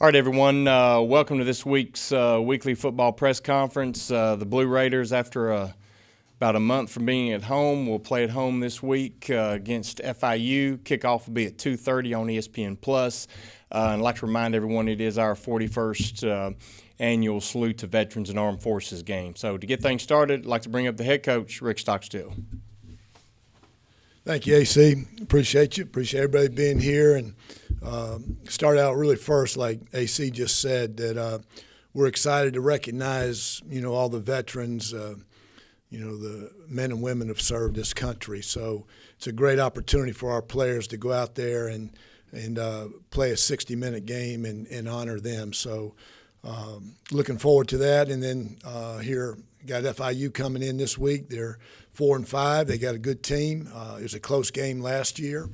All right, everyone. Welcome to this week's weekly football press conference. The Blue Raiders, after about a month from being at home, will play at home this week against FIU. Kickoff will be at 2:30 on ESPN Plus. And I'd like to remind everyone it is our 41st annual Salute to Veterans and Armed Forces game. So to get things started, I'd like to bring up the head coach, Rick Stockstill. Thank you, AC. Appreciate you. Appreciate everybody being here. And start out really first, like AC just said, that we're excited to recognize, all the veterans, the men and women have served this country. So it's a great opportunity for our players to go out there and play a 60-minute game and honor them. So looking forward to that. And then here, got FIU coming in this week. They're 4-5. They got a good team. It was a close game last year.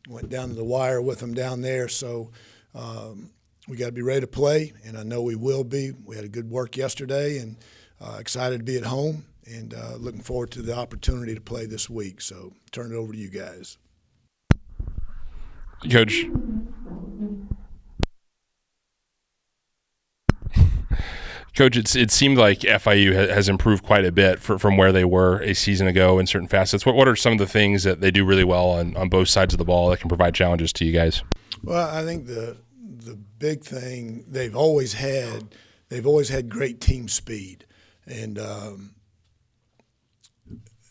Went down to the wire with them down there. So we got to be ready to play, and I know we will be. We had a good work yesterday, and excited to be at home, and looking forward to the opportunity to play this week. So turn it over to you guys. Coach, it seemed like FIU has improved quite a bit from where they were a season ago in certain facets. What are some of the things that they do really well on both sides of the ball that can provide challenges to you guys? Well, I think the big thing they've always had great team speed, and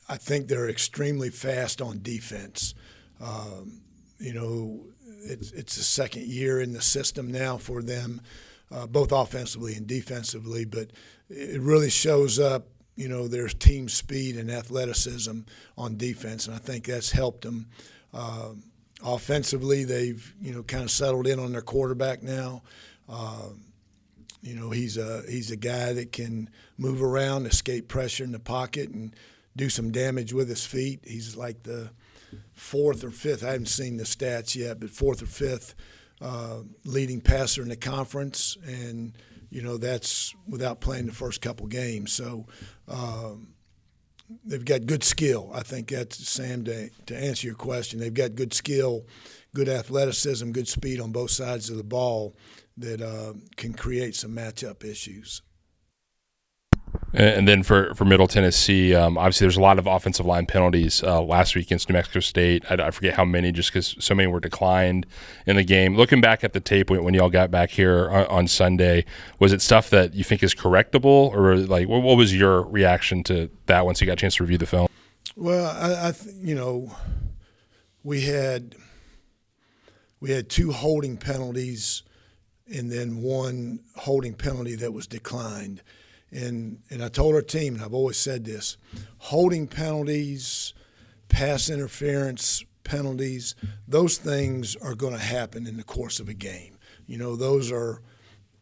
I think they're extremely fast on defense. It's the second year in the system now for them. Both offensively and defensively, but it really shows up, their team speed and athleticism on defense, and I think that's helped them. Offensively, they've, kind of settled in on their quarterback now. He's a guy that can move around, escape pressure in the pocket, and do some damage with his feet. He's like the fourth or fifth, I haven't seen the stats yet, but fourth or fifth leading passer in the conference, and that's without playing the first couple games. So they've got good skill. I think that's, Sam, to answer your question, they've got good skill, good athleticism, good speed on both sides of the ball that can create some matchup issues. And then for Middle Tennessee, obviously there's a lot of offensive line penalties last week against New Mexico State. I forget how many, just because so many were declined in the game. Looking back at the tape when y'all got back here on Sunday, was it stuff that you think is correctable, or like what was your reaction to that once you got a chance to review the film? Well, we had two holding penalties, and then one holding penalty that was declined. And I told our team, and I've always said this, holding penalties, pass interference penalties, those things are going to happen in the course of a game. Those are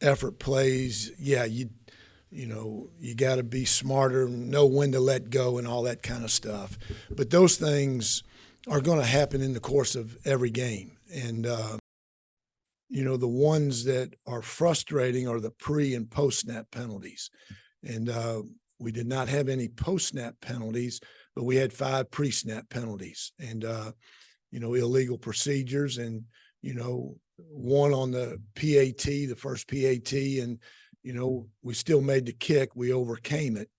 effort plays. Yeah, you got to be smarter, know when to let go and all that kind of stuff. But those things are going to happen in the course of every game. And, the ones that are frustrating are the pre- and post-snap penalties. And we did not have any post-snap penalties, but we had 5 pre-snap penalties and, illegal procedures and, one on the PAT, the first PAT, and, we still made the kick. We overcame it.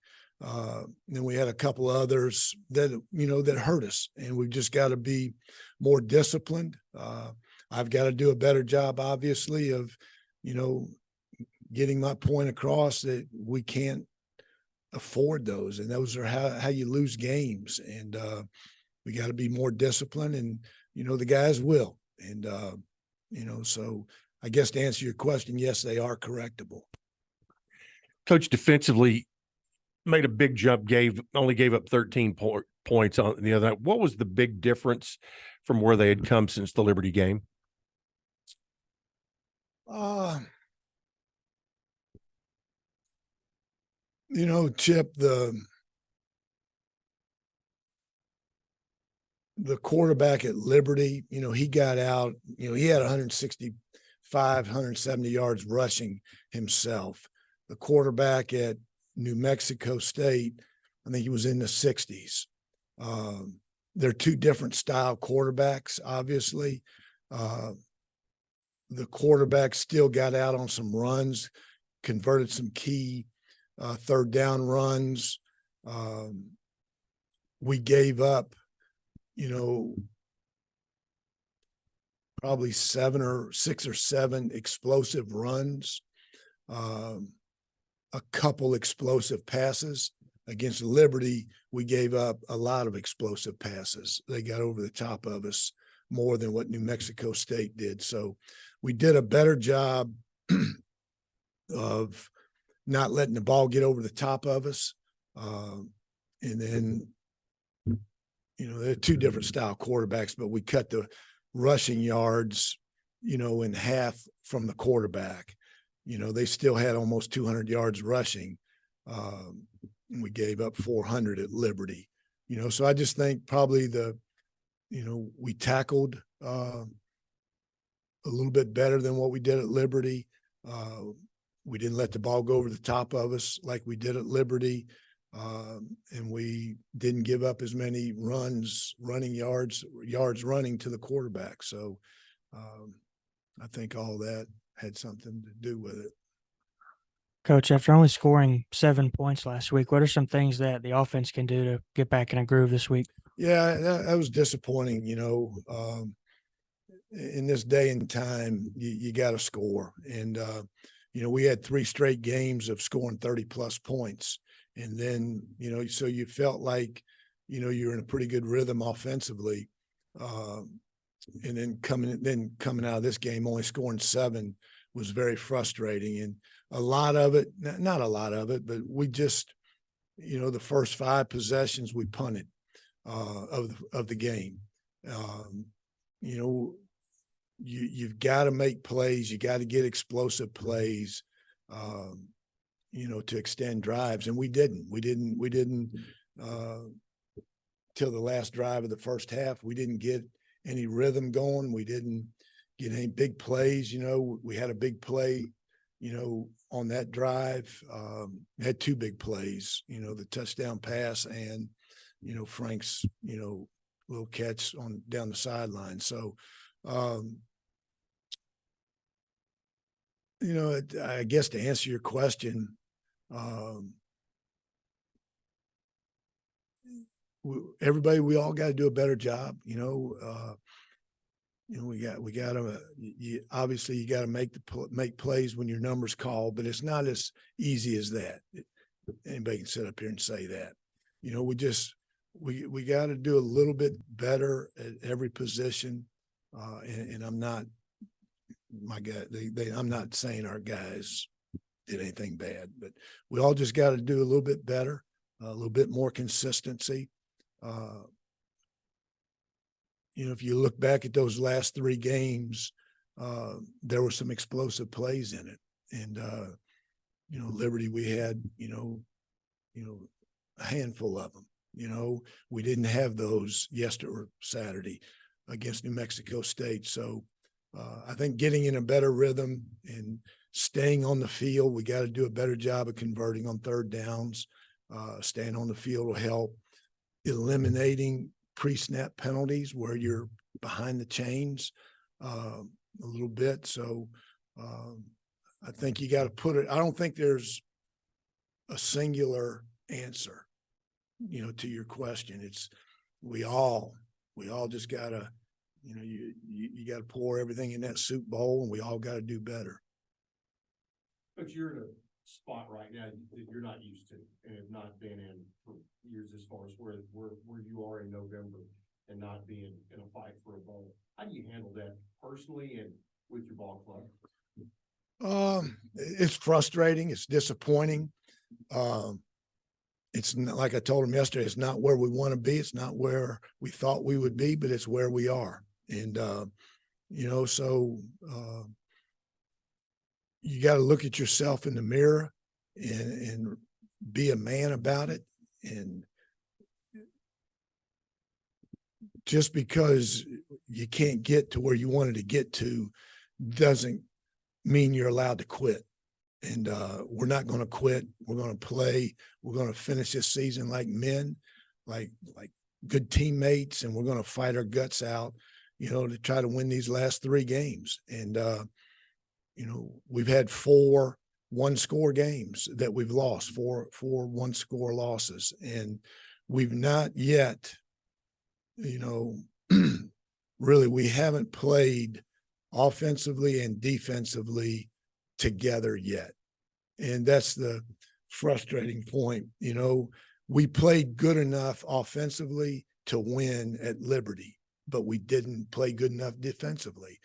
Then we had a couple others that, that hurt us, and we've just got to be more disciplined. I've got to do a better job, obviously, of, getting my point across that we can't afford those. And those are how you lose games. And we got to be more disciplined, and, the guys will. And, so I guess to answer your question, yes, they are correctable. Coach, defensively made a big jump, only gave up 13 points on the other night. What was the big difference from where they had come since the Liberty game? Chip, the quarterback at Liberty, he got out, he had 165, 170 yards rushing himself. The quarterback at New Mexico State, I think he was in the 60s. They're two different style quarterbacks, obviously. the quarterback still got out on some runs, converted some key third down runs. We gave up, probably 6 or 7 explosive runs, a couple explosive passes. Against Liberty, we gave up a lot of explosive passes. They got over the top of us more than what New Mexico State did. So we did a better job of not letting the ball get over the top of us. And then, they're 2 different style quarterbacks, but we cut the rushing yards, in half from the quarterback. They still had almost 200 yards rushing. We gave up 400 at Liberty. So I just think probably we tackled a little bit better than what we did at Liberty. We didn't let the ball go over the top of us like we did at Liberty. And we didn't give up as many running yards running to the quarterback. So I think all that had something to do with it. Coach, after only scoring 7 points last week, what are some things that the offense can do to get back in a groove this week? Yeah, that was disappointing. In this day and time, you got to score. And, we had 3 straight games of scoring 30-plus points. And then, so you felt like, you're in a pretty good rhythm offensively. And then coming out of this game, only scoring 7 was very frustrating. And a lot of it, not a lot of it, but we just, the first 5 possessions we punted of the game. You've got to make plays. You got to get explosive plays, to extend drives. And we didn't till the last drive of the first half. We didn't get any rhythm going. We didn't get any big plays. We had a big play, on that drive. Had 2 big plays, the touchdown pass and, Frank's, little catch down the sideline. So, I guess to answer your question, we all got to do a better job. We got to obviously you got to make plays when your number's called, but it's not as easy as that. Anybody can sit up here and say that. We got to do a little bit better at every position. And I'm not I'm not saying our guys did anything bad, but we all just got to do a little bit better, a little bit more consistency. If you look back at those last 3 games, there were some explosive plays in it. And, Liberty, we had, a handful of them. We didn't have those yesterday or Saturday against New Mexico State. So I think getting in a better rhythm and staying on the field, we got to do a better job of converting on third downs. Staying on the field will help. Eliminating pre-snap penalties where you're behind the chains a little bit. So I think you got to put it. I don't think there's a singular answer, to your question. It's we all just got to, you got to pour everything in that soup bowl, and we all got to do better. But you're in a spot right now that you're not used to and have not been in for years, as far as where you are in November and not being in a fight for a bowl. How do you handle that personally and with your ball club? It's frustrating. It's disappointing. It's not, like I told him yesterday, it's not where we want to be. It's not where we thought we would be, but it's where we are. And, so you got to look at yourself in the mirror and be a man about it. And just because you can't get to where you wanted to get to doesn't mean you're allowed to quit. And we're not going to quit. We're going to play. We're going to finish this season like men, like good teammates, and we're going to fight our guts out, to try to win these last 3 games. And we've had 4 one-score games that we've lost, four one-score losses, and we've not yet, really, we haven't played offensively and defensively together yet. And that's the frustrating point. We played good enough offensively to win at Liberty, but we didn't play good enough defensively.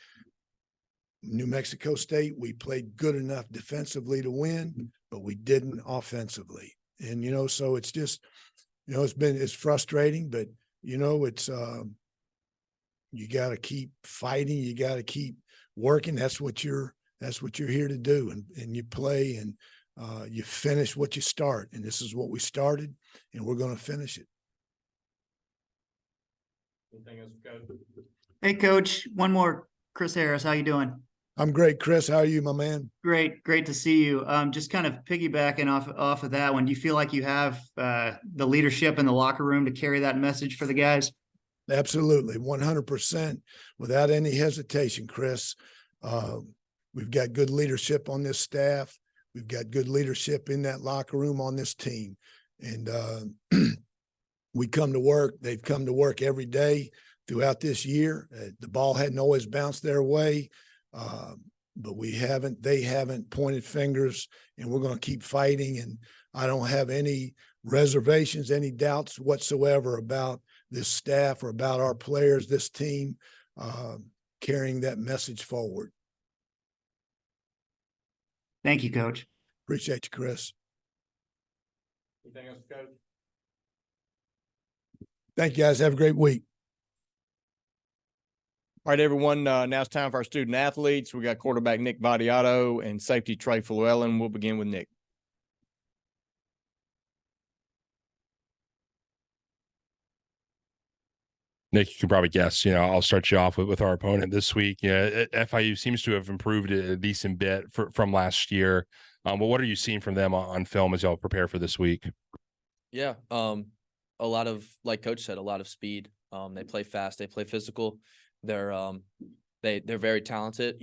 New Mexico State, we played good enough defensively to win, but we didn't offensively. And, so it's just, it's frustrating, but, it's, you got to keep fighting. You got to keep working. That's what you're here to do. And you play and you finish what you start. And this is what we started, and we're going to finish it. Anything else, Coach? Hey, Coach. One more. Chris Harris, how you doing? I'm great, Chris. How are you, my man? Great to see you. Just kind of piggybacking off of that one. Do you feel like you have the leadership in the locker room to carry that message for the guys? Absolutely, 100%, without any hesitation, Chris. We've got good leadership on this staff. We've got good leadership in that locker room on this team. And we come to work. They've come to work every day throughout this year. The ball hadn't always bounced their way, but they haven't pointed fingers, and we're going to keep fighting. And I don't have any reservations, any doubts whatsoever about this staff or about our players, this team, carrying that message forward. Thank you, Coach. Appreciate you, Chris. Anything else, Coach? Thank you, guys. Have a great week. All right, everyone. Now it's time for our student athletes. We got quarterback Nick Vadiato and safety Trey Llewellyn. We'll begin with Nick. Nick, you can probably guess, I'll start you off with our opponent this week. FIU seems to have improved a decent bit from last year. But what are you seeing from them on film as y'all prepare for this week? Yeah, a lot of, like Coach said, a lot of speed. They play fast, they play physical. They're very talented.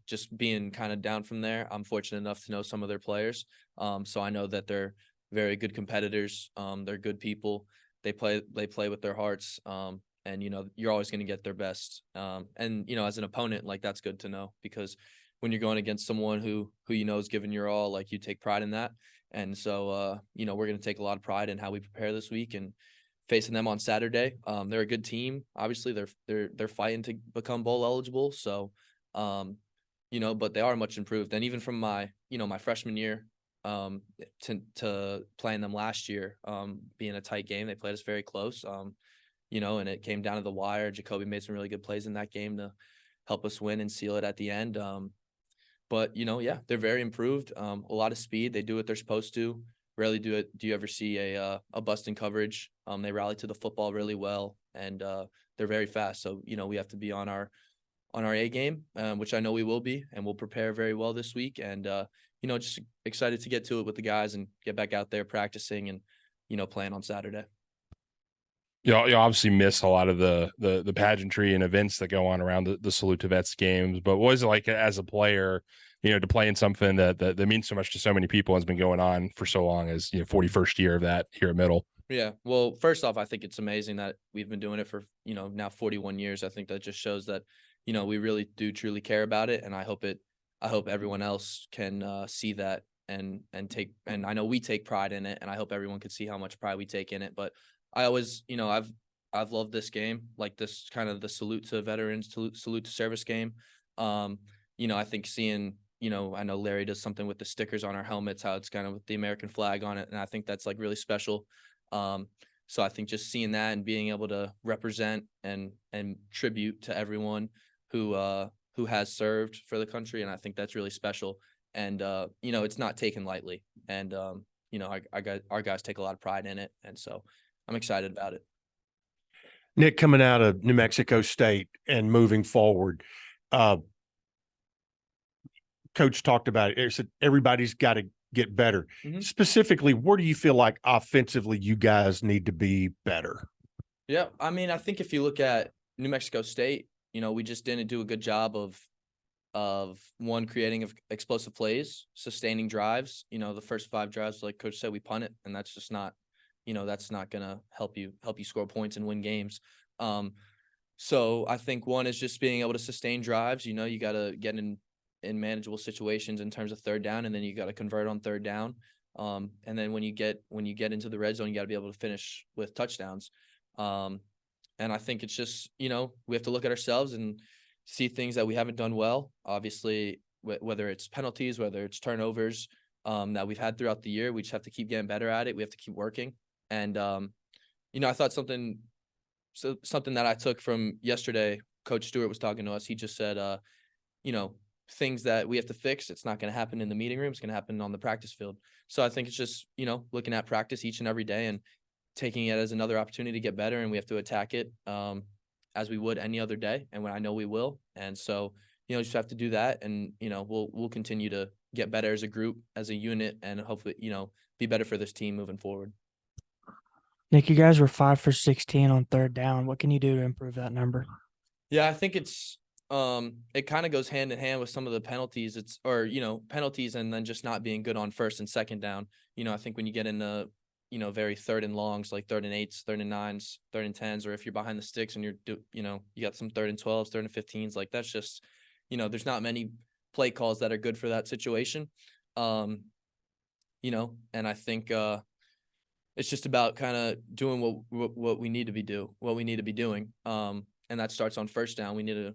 Just being kind of down from there, I'm fortunate enough to know some of their players. So I know that they're very good competitors. They're good people. They play with their hearts. And you're always going to get their best. And as an opponent, like, that's good to know, because when you're going against someone who is giving your all, like, you take pride in that. And so we're going to take a lot of pride in how we prepare this week and facing them on Saturday. They're a good team. Obviously, they're fighting to become bowl eligible. So but they are much improved. And even from my freshman year to playing them last year, being a tight game, they played us very close. And it came down to the wire. Jacoby made some really good plays in that game to help us win and seal it at the end. But they're very improved. A lot of speed. They do what they're supposed to. Rarely do you ever see a bust in coverage. They rally to the football really well, and they're very fast. So we have to be on our A game, which I know we will be, and we'll prepare very well this week. And just excited to get to it with the guys and get back out there practicing and playing on Saturday. You obviously miss a lot of the pageantry and events that go on around the Salute to Vets games. But what was it like as a player, to play in something that means so much to so many people and has been going on for so long as 41st year of that here at Middle? Yeah. Well, first off, I think it's amazing that we've been doing it for, now 41 years. I think that just shows that, we really do truly care about it. And I hope everyone else can see that and I know we take pride in it, and I hope everyone can see how much pride we take in it. But I always, I've loved this game, like this kind of the salute to veterans, salute to service game. I think seeing, I know Larry does something with the stickers on our helmets, how it's kind of with the American flag on it. And I think that's like really special. So I think just seeing that and being able to represent and tribute to everyone who has served for the country. And I think that's really special. And, it's not taken lightly. And, our guys take a lot of pride in it. And so I'm excited about it. Nick, coming out of New Mexico State and moving forward, Coach talked about it. He said everybody's got to get better. Mm-hmm. Specifically, where do you feel like offensively you guys need to be better? Yeah, I mean, I think if you look at New Mexico State, we just didn't do a good job of of one, creating explosive plays, sustaining drives. The first 5 drives, like Coach said, we punt it, and that's just not, that's not gonna help you score points and win games. So I think one is just being able to sustain drives. You got to get in manageable situations in terms of third down, and then you got to convert on third down. And then when you get into the red zone, you got to be able to finish with touchdowns. And I think it's just, we have to look at ourselves and see things that we haven't done well. Obviously, whether it's penalties, whether it's turnovers that we've had throughout the year, we just have to keep getting better at it. We have to keep working. And, I thought something that I took from yesterday, Coach Stewart was talking to us. He just said, things that we have to fix. It's not going to happen in the meeting room. It's going to happen on the practice field. So I think it's just, looking at practice each and every day and taking it as another opportunity to get better. And we have to attack it as we would any other day. And when I know we will. And so, just have to do that. And, we'll continue to get better as a group, as a unit, and hopefully, be better for this team moving forward. Nick, you guys were 5 for 16 on third down. What can you do to improve that number? Yeah, I think it's it kind of goes hand in hand with some of the penalties. Penalties and then just not being good on first and second down. I think when you get into, very third and longs, like 3rd and 8s, 3rd and 9s, 3rd and 10s, or if you're behind the sticks and you got some 3rd and 12s, 3rd and 15s, like that's just, there's not many play calls that are good for that situation. And I think it's just about kind of doing what we need to be doing. And that starts on first down. We need to,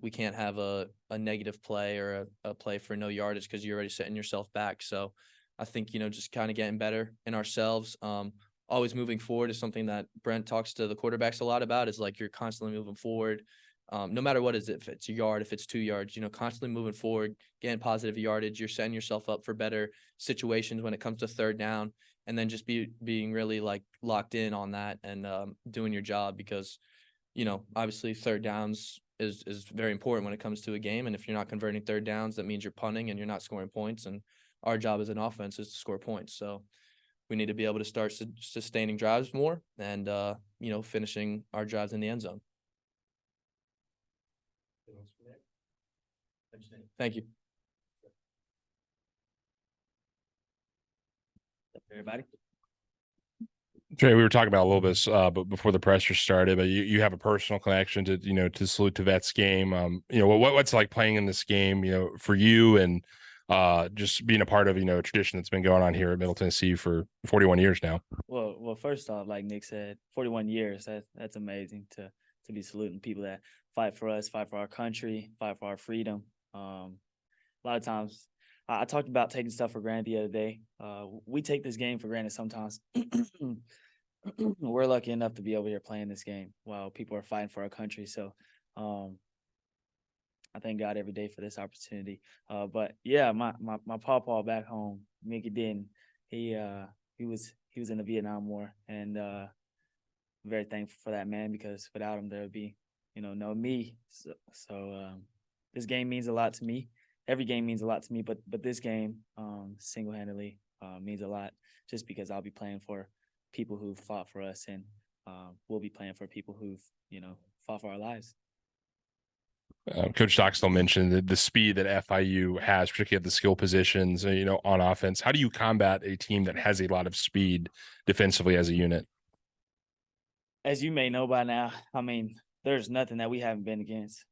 we can't have a negative play or a play for no yardage because you're already setting yourself back. So I think, just kind of getting better in ourselves. Always moving forward is something that Brent talks to the quarterbacks a lot about, is like you're constantly moving forward. No matter what it is, if it's a yard, if it's 2 yards, constantly moving forward, getting positive yardage. You're setting yourself up for better situations when it comes to third down. And then just being really like locked in on that and doing your job, because, obviously third downs is very important when it comes to a game. And if you're not converting third downs, that means you're punting and you're not scoring points. And our job as an offense is to score points. So we need to be able to start sustaining drives more and, finishing our drives in the end zone. Thank you. Everybody. Trey, we were talking about a little bit, but before the pressure started, but you have a personal connection to, to Salute to Vets game. What's it like playing in this game, for you, and just being a part of, a tradition that's been going on here at Middle Tennessee for 41 years now. Well, first off, like Nick said, 41 years, that's amazing to be saluting people that fight for us, fight for our country, fight for our freedom. A lot of times, I talked about taking stuff for granted the other day. We take this game for granted sometimes. We're lucky enough to be over here playing this game while people are fighting for our country. So I thank God every day for this opportunity. But yeah, my pawpaw back home, Mickey Denton, he was in the Vietnam War, and very thankful for that, man, because without him there would be, no me. So this game means a lot to me. Every game means a lot to me, but this game single-handedly means a lot, just because I'll be playing for people who fought for us, and we'll be playing for people who've, fought for our lives. Coach Stockstill mentioned the speed that FIU has, particularly at the skill positions, on offense. How do you combat a team that has a lot of speed defensively as a unit? As you may know by now, there's nothing that we haven't been against.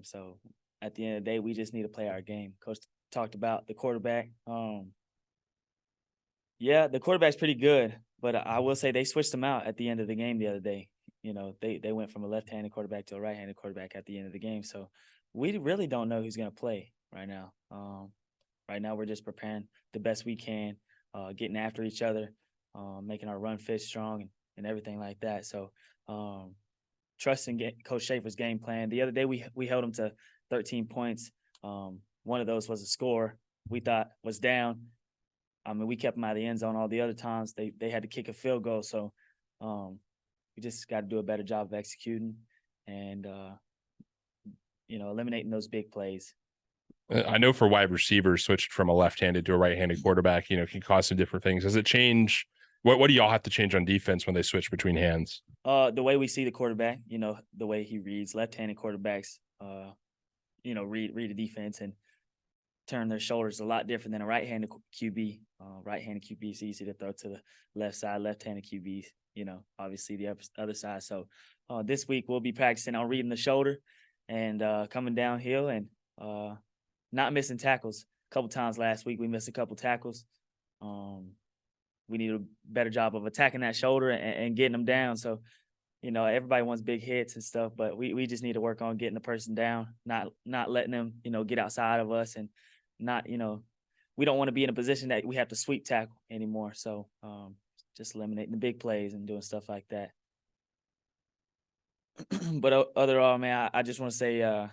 So at the end of the day, we just need to play our game. Coach talked about the quarterback. Yeah, the quarterback's pretty good, but I will say they switched him out at the end of the game the other day. They went from a left-handed quarterback to a right-handed quarterback at the end of the game. So we really don't know who's going to play right now. Right now, we're just preparing the best we can, getting after each other, making our run fit strong and everything like that. So trusting Coach Schaefer's game plan. The other day, we held him to 13 points. One of those was a score we thought was down. We kept them out of the end zone. All the other times, they had to kick a field goal. So we just got to do a better job of executing and, eliminating those big plays. I know for wide receivers, switched from a left-handed to a right-handed quarterback, can cause some different things. Does it change? What do y'all have to change on defense when they switch between hands? The way we see the quarterback, the way he reads. Left-handed quarterbacks read the defense and turn their shoulders a lot different than a right-handed QB. Right-handed QB is easy to throw to the left side. Left-handed QBs, obviously the other side. So this week we'll be practicing on reading the shoulder and coming downhill and not missing tackles. A couple times last week we missed a couple tackles. We need a better job of attacking that shoulder and getting them down. So, everybody wants big hits and stuff, but we just need to work on getting the person down, not letting them, get outside of us and not, we don't want to be in a position that we have to sweep tackle anymore. So just eliminating the big plays and doing stuff like that. But overall, man, I just want to say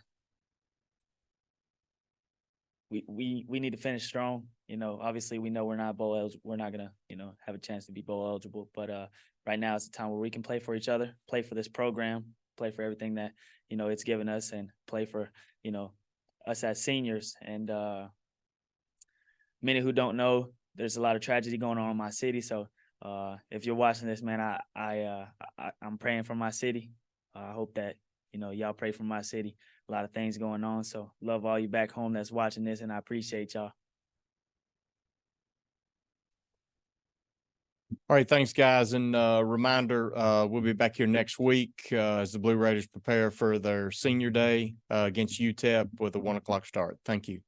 we need to finish strong. Obviously we know we're not bowl eligible. We're not gonna, have a chance to be bowl eligible. But right now it's a time where we can play for each other, play for this program, play for everything that it's given us, and play for us as seniors. And many who don't know, there's a lot of tragedy going on in my city. So if you're watching this, man, I'm praying for my city. I hope that y'all pray for my city. A lot of things going on. So love all you back home that's watching this, and I appreciate y'all. All right, thanks, guys. And reminder, we'll be back here next week as the Blue Raiders prepare for their senior day against UTEP with a 1 o'clock start. Thank you.